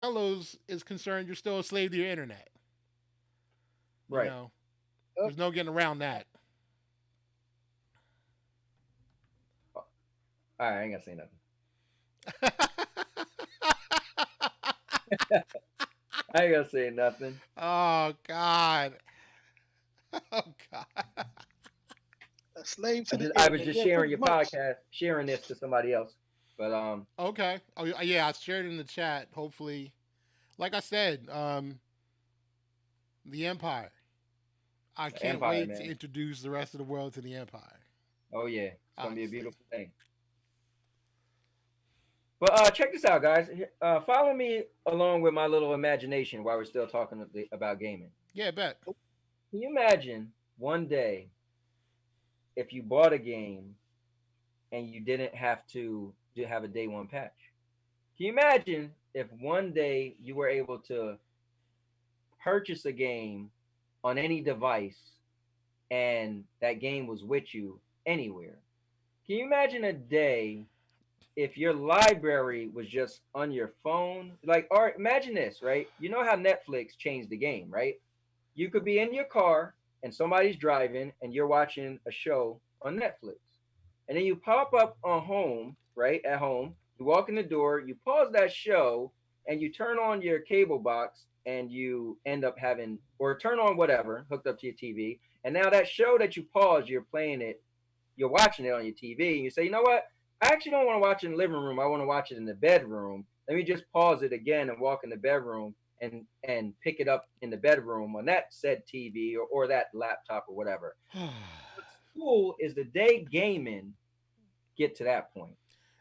downloads is concerned, you're still a slave to your internet. You Right. know, Yep. there's no getting around that. All right, I ain't gonna say nothing. I ain't gonna say nothing. Oh God. Oh God. A slave I to the just I was internet. just Yeah, sharing pretty your much. podcast, sharing this to somebody else. But Okay. Oh yeah, I shared it in the chat. Hopefully, like I said, the Empire. I can't Empire, wait to man. introduce the rest of the world to the Empire. Oh yeah, it's gonna be a Honestly. beautiful thing. But check this out, guys. Follow me along with my little imagination while we're still talking about gaming. Yeah, bet. Can you imagine one day if you bought a game and you didn't have to have a day one patch? Can you imagine if one day you were able to purchase a game on any device and that game was with you anywhere? Can you imagine a day if your library was just on your phone? Like, or imagine this, right? You know how Netflix changed the game, right? You could be in your car and somebody's driving and you're watching a show on Netflix. And then you pop up on home, right? At home, you walk in the door, you pause that show, and you turn on your cable box and you end up having, or turn on whatever hooked up to your TV. And now that show that you paused, you're playing it, you're watching it on your TV, and you say, you know what? I actually don't want to watch it in the living room. I want to watch it in the bedroom. Let me just pause it again and walk in the bedroom and pick it up in the bedroom on that said TV or that laptop or whatever. What's cool is the day gaming get to that point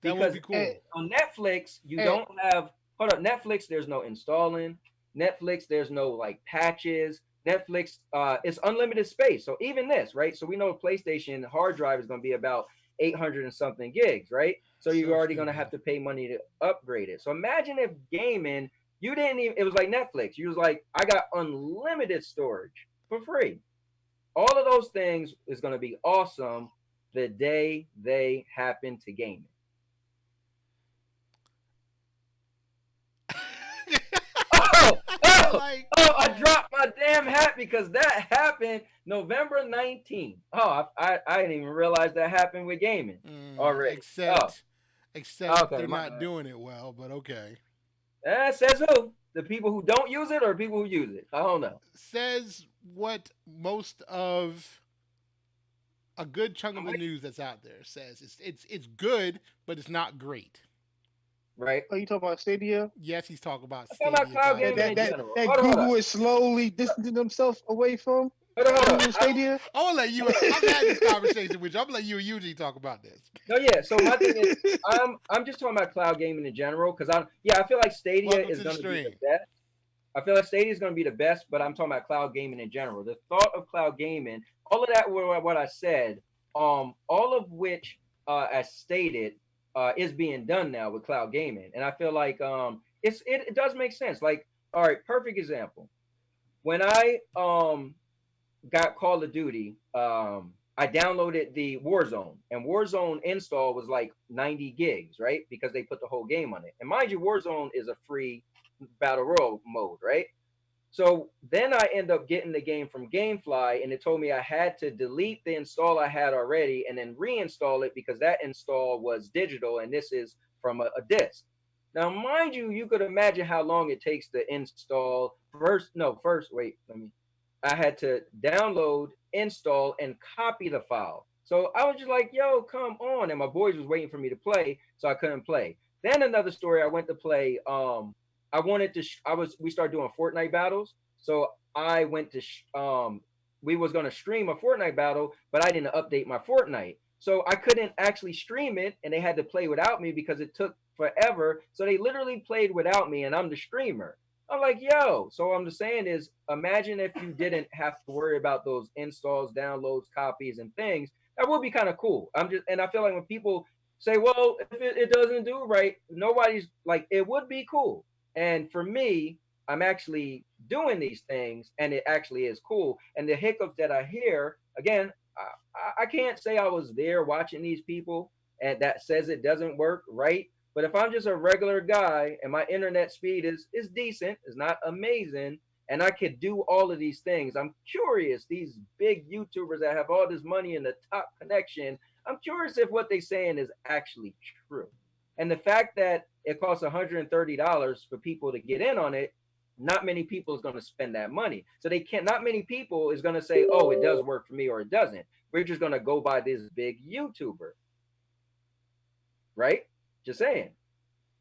That would because be And, cool. on Netflix you and don't have, hold up, Netflix there's no installing, Netflix there's no like patches, Netflix it's unlimited space. So even this, right? So we know PlayStation hard drive is going to be about 800 and something gigs, right? So you're So already going to have stupid. to pay money to upgrade it. So imagine if gaming, you didn't even, it was like Netflix, you was like, I got unlimited storage for free. All of those things is going to be awesome the day they happen to gaming. Oh, oh, Like, oh, I dropped my damn hat because that happened November 19th. Oh, I didn't even realize that happened with gaming already. Oh, except okay, they're my not bad. doing it well. But okay. Says who? The people who don't use it or people who use it? I don't know. Says what most of a good chunk of the news that's out there says. It's good, but it's not great. Right? are you talking about Stadia? Yes, he's talking about I'm talking about Stadia cloud That gaming that in vibes. that general. that Hold up. Google is slowly distancing themselves away from Hold up. Google Stadia. I'm gonna let you. I've had this conversation with you. I'm gonna let you and Eugene talk about this. No, yeah. So my thing is, I'm just talking about cloud gaming in general because I feel like Stadia Welcome is to the going to be the stream. best. I feel like Stadia is going to be the best, but I'm talking about cloud gaming in general. The thought of cloud gaming, all of that, what I said, all of which, as stated, is being done now with cloud gaming, and I feel like it does make sense. Like, all right, perfect example. When I got Call of Duty, I downloaded the Warzone, and Warzone install was like 90 gigs, right? Because they put the whole game on it. And mind you, Warzone is a free battle royale mode, right? So then I end up getting the game from GameFly, and it told me I had to delete the install I had already and then reinstall it because that install was digital and this is from a disc. Now, mind you, you could imagine how long it takes to install. First, no, first, wait, let me. I had to download, install, and copy the file. So I was just like, yo, come on. And my boys was waiting for me to play, so I couldn't play. Then another story, I went to play I wanted to. We started doing Fortnite battles, so I went to. We was gonna stream a Fortnite battle, but I didn't update my Fortnite, so I couldn't actually stream it, and they had to play without me because it took forever. So they literally played without me, and I'm the streamer. I'm like, yo. So what I'm just saying is, imagine if you didn't have to worry about those installs, downloads, copies, and things. That would be kind of cool. And I feel like when people say, well, if it doesn't do right, nobody's like, it would be cool. And for me, I'm actually doing these things and it actually is cool. And the hiccups that I hear, again, I can't say I was there watching these people and that says it doesn't work right. But if I'm just a regular guy and my internet speed is decent, it's not amazing, and I could do all of these things, I'm curious. These big YouTubers that have all this money and the top connection, I'm curious if what they're saying is actually true. And the fact that it costs $130 for people to get in on it, not many people is going to spend that money. So they can't. Not many people is going to say, "Oh, it does work for me," or "It doesn't." We're just going to go by this big YouTuber, right? Just saying.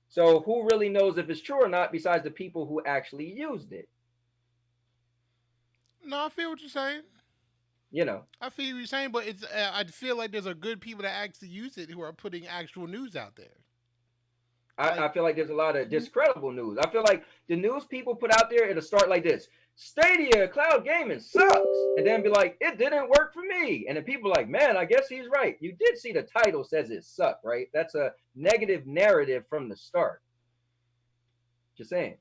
So who really knows if it's true or not besides the people who actually used it? No, I feel what you're saying. You know, I feel what you're saying, but it's I feel like there's a good people that actually use it who are putting actual news out there. I Like, feel like there's a lot of discreditable news. I feel like the news people put out there, it'll start like this: Stadia cloud gaming sucks, and then be like, it didn't work for me. And then people are like, man, I guess he's right. You did see the title says it sucked, right? That's a negative narrative from the start. Just saying.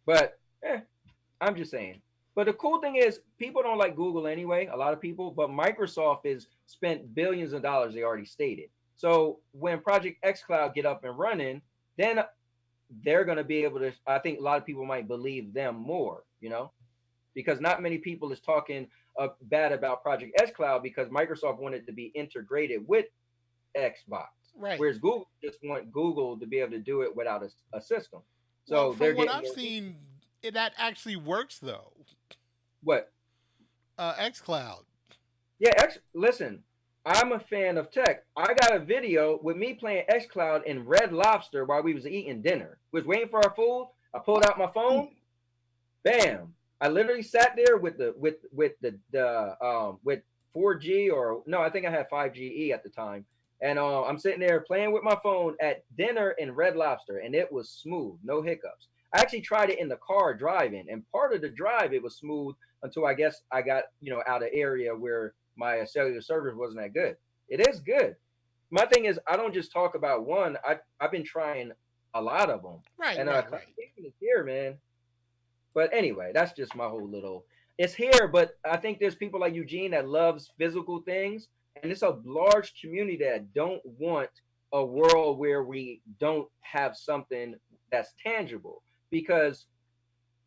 But I'm just saying. But the cool thing is, people don't like Google anyway. A lot of people, but Microsoft has spent billions of dollars. They already stated. So when Project X Cloud get up and running, then they're going to be able to. I think a lot of people might believe them more. Because not many people is talking bad about Project X Cloud because Microsoft wanted to be integrated with Xbox, right. whereas Google just want Google to be able to do it without a system. Well, So they're from what getting I've seen, that actually works though. what? XCloud. Yeah, listen, I'm a fan of tech. I got a video with me playing xCloud in Red Lobster while we was eating dinner. We was waiting for our food. I pulled out my phone. Bam! I literally sat there with the with 4G, or no, I think I had 5GE at the time. And I'm sitting there playing with my phone at dinner in Red Lobster, and it was smooth, no hiccups. I actually tried it in the car driving, and part of the drive it was smooth until I guess I got out of area where my cellular service wasn't that good. It is good. My thing is, I don't just talk about one. I've been trying a lot of them, Right, and right, Cloud right. Gaming is here, man. But anyway, that's just my whole little. It's here, but I think there's people like Eugene that loves physical things, and it's a large community that don't want a world where we don't have something that's tangible because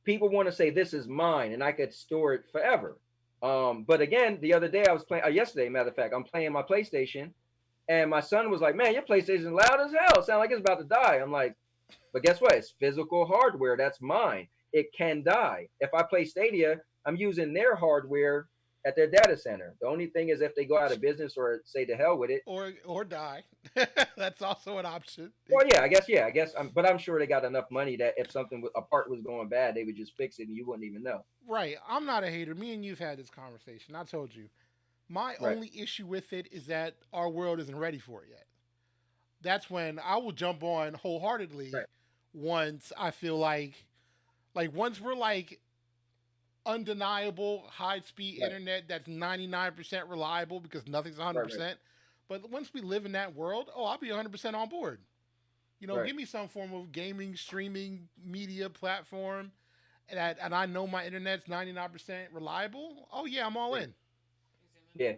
people want to say this is mine and I could store it forever. But again, the other day I was playing, yesterday, matter of fact, I'm playing my PlayStation, and my son was like, "Man, your PlayStation's loud as hell. Sound like it's about to die." I'm like, but guess what? It's physical hardware. That's mine. It can die. If I play Stadia, I'm using their hardware at their data center. The only thing is if they go out of business or say to hell with it. Or die. That's also an option. Well, yeah, I guess. But I'm sure they got enough money that if something a part was going bad, they would just fix it and you wouldn't even know. Right. I'm not a hater. Me and you've had this conversation. I told you. My Right. only issue with it is that our world isn't ready for it yet. That's when I will jump on wholeheartedly Right. once I feel like once we're like undeniable high speed Right. internet that's 99% reliable because nothing's Right. Right. 100%. But once we live in that world, oh, I'll be 100% on board. Right. Give me some form of gaming, streaming, media platform and I know my internet's 99% reliable. Oh, yeah, I'm all Right. in. Yeah.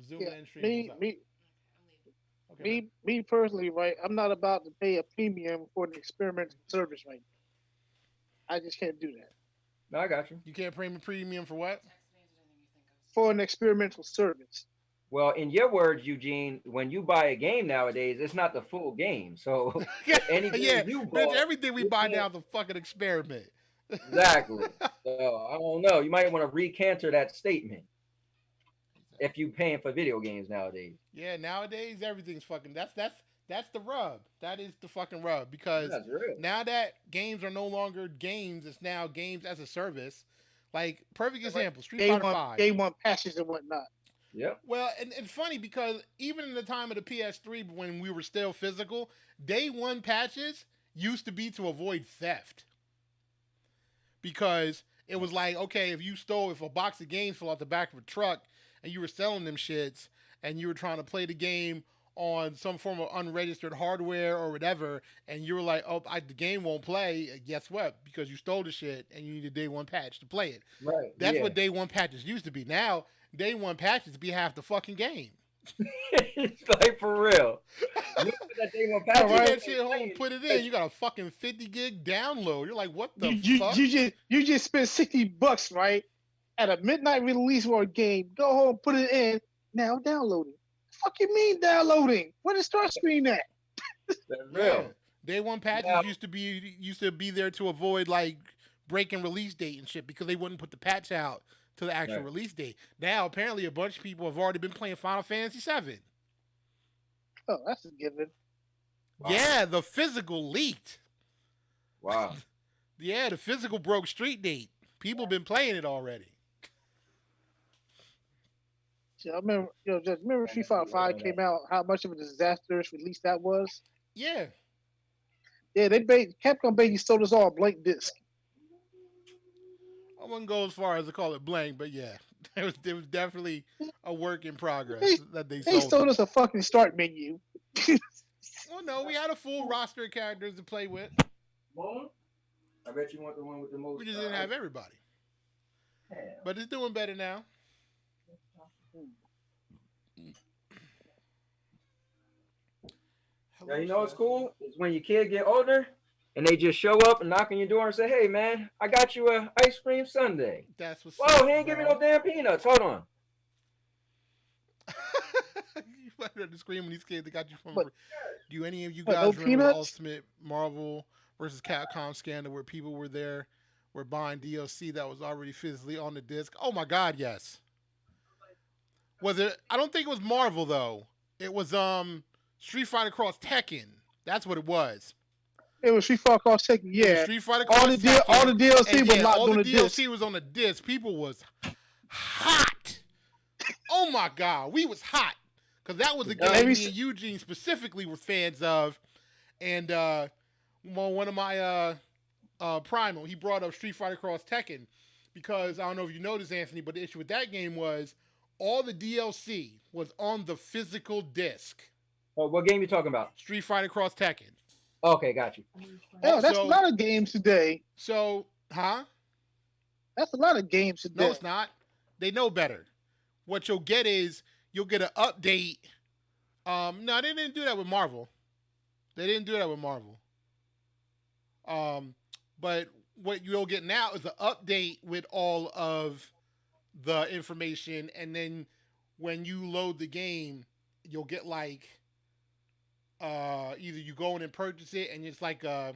Zoom Yeah, in, stream. What's me, up? me, Okay, man. me personally, right? I'm not about to pay a premium for an experimental service right now. I just can't do that No, I got you. You can't premium for what? for an experimental service. Well, in your words, Eugene, when you buy a game nowadays, it's not the full game. So any game Yeah, you bitch, bought, everything we you buy can't now is a fucking experiment. exactly. So I don't know. You might want to recanter that statement if you paying for video games nowadays. Yeah, nowadays everything's fucking. That's the rub. That is the fucking rub because That's real. now that games are no longer games, it's now games as a service. Like perfect example, Street Day Fighter one, Five. day one patches and whatnot. Yep. Well, and it's funny because even in the time of the PS3 when we were still physical, day one patches used to be to avoid theft because it was like, okay, if a box of games fell out the back of a truck and you were selling them shits and you were trying to play the game on some form of unregistered hardware or whatever, and you were like, oh, the game won't play, guess what? Because you stole the shit and you need a day one patch to play it. Right. That's Yeah. what day one patches used to be. Now, day one patches be half the fucking game. It's like for real. You put that day one You patch. take right. that shit home, put it in. You got a fucking 50 gig download. You're like, what the fuck? You just spent $60, right? At a midnight release for a game. Go home, put it in. Now downloading. Fuck you mean downloading? Where the start screen at? That's Yeah, real. day one patches Now, used to be there to avoid like breaking release date and shit because they wouldn't put the patch out to the actual right. release date. Now apparently a bunch of people have already been playing Final Fantasy VII. Oh, that's a given. Wow. Yeah, the physical leaked. Wow. Yeah, the physical broke street date. People been playing it already. See, I remember, just remember Street Fighter Five came out. How much of a disastrous release that was? Yeah, Yeah, Capcom basically sold us all a blank disc. I wouldn't go as far as to call it blank, but yeah, it was definitely a work in progress They, that they they sold. sold us a fucking start menu. Well, no, we had a full roster of characters to play with. Moon? I bet you want the one with the most. We just didn't have everybody. Hell. But it's doing better now. Yeah, you know what's cool? It's when your kid get older and they just show up and knock on your door and say, "Hey, man, I got you a ice cream sundae." That's what's Whoa, up, he ain't give me bro. no damn peanuts. Hold on. You better to scream when these kids that got you from. But- Do any of you What, guys no remember the peanuts? Ultimate Marvel versus Capcom scandal where people were there, were buying DLC that was already physically on the disc? Oh my God, yes. Was it? I don't think it was Marvel though. It was Street Fighter Cross Tekken. That's what it was. It was Street Fighter Cross Tekken. It was Yeah, Street Fighter Cross Tekken. all the DLC And was yeah, locked all on the the DLC disc. was on the disc. People was hot. Oh my God, we was hot because that was a game Every me and Eugene specifically were fans of, and one of my Primal, he brought up Street Fighter Cross Tekken because I don't know if you noticed, Anthony, but the issue with that game was all the DLC was on the physical disc. Oh, what game you talking about? Street Fighter Cross Tekken. Okay, got you. Hell, that's a Also- lot of games today. So, huh? That's a lot of games today. No, it's not. They know better. What you'll get is you'll get an update. No, they didn't do that with Marvel. They didn't do that with Marvel. But what you'll get now is an update with all of the information, and then when you load the game, you'll get like either you go in and purchase it, and it's like a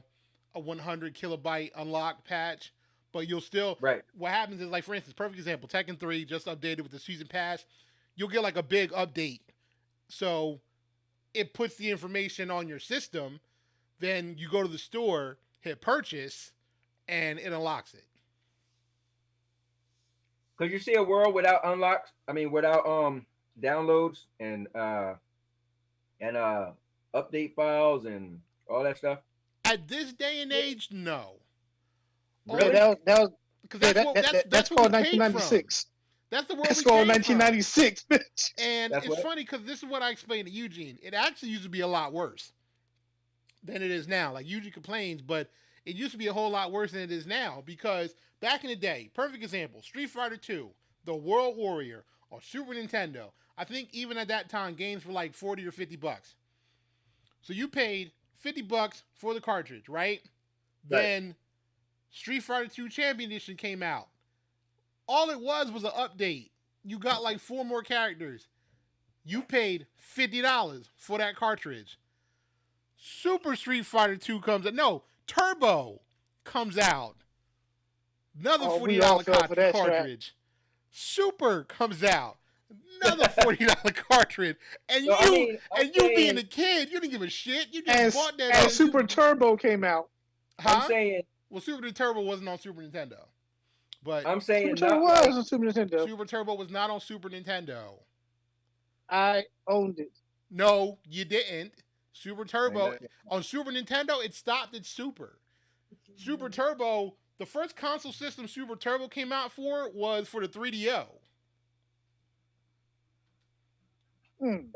100 kilobyte unlock patch, but you'll still Right. What happens is, like, for instance, perfect example, Tekken 3 just updated with the season pass. You'll get like a big update, so it puts the information on your system. Then you go to the store, hit purchase, and it unlocks it. Could you see a world without unlocks? I mean, without downloads and update files and all that stuff? At this day and age, no. Really? Yeah, that was Because yeah, that's called what we came from. 1996. That's the world That's we called came from. 1996, bitch. And That's it's what? funny because this is what I explained to Eugene. It actually used to be a lot worse than it is now. Like, Eugene complains, but it used to be a whole lot worse than it is now because back in the day, perfect example, Street Fighter 2, The World Warrior on Super Nintendo. I think even at that time, games were like 40 or 50 bucks. So you paid 50 bucks for the cartridge, right? Then Street Fighter 2 Champion Edition came out. All it was an update. You got like 4 more characters. You paid $50 for that cartridge. Super Street Fighter 2 comes out. No, Turbo comes out. Another Oh, we $40 all fell for that cartridge. Super comes out. Another $40 cartridge. And So, you I'm you being saying- a kid, you didn't give a shit. You just bought that. And Super Turbo came out. Huh? I'm saying Well, Super Turbo wasn't on Super Nintendo. But I'm saying Super Turbo not was like, on Super Nintendo. Super Turbo was not on Super Nintendo. I owned it. No, you didn't. Super Turbo Amen. on Super Nintendo, it stopped at Super. Super Turbo, the first console system Super Turbo came out for was for the 3DO.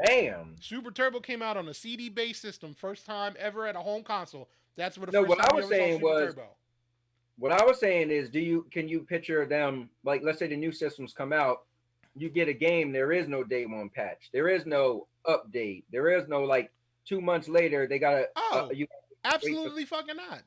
damn. Super Turbo came out on a CD-based system, first time ever at a home console. That's what the No, first what time I we was ever saw saying Super was- Turbo. What I was saying is, can you picture them, like, let's say the new systems come out you get a game, there is no day one patch. There is no update. There is no like 2 months later they gotta Oh, you wait for absolutely fucking not.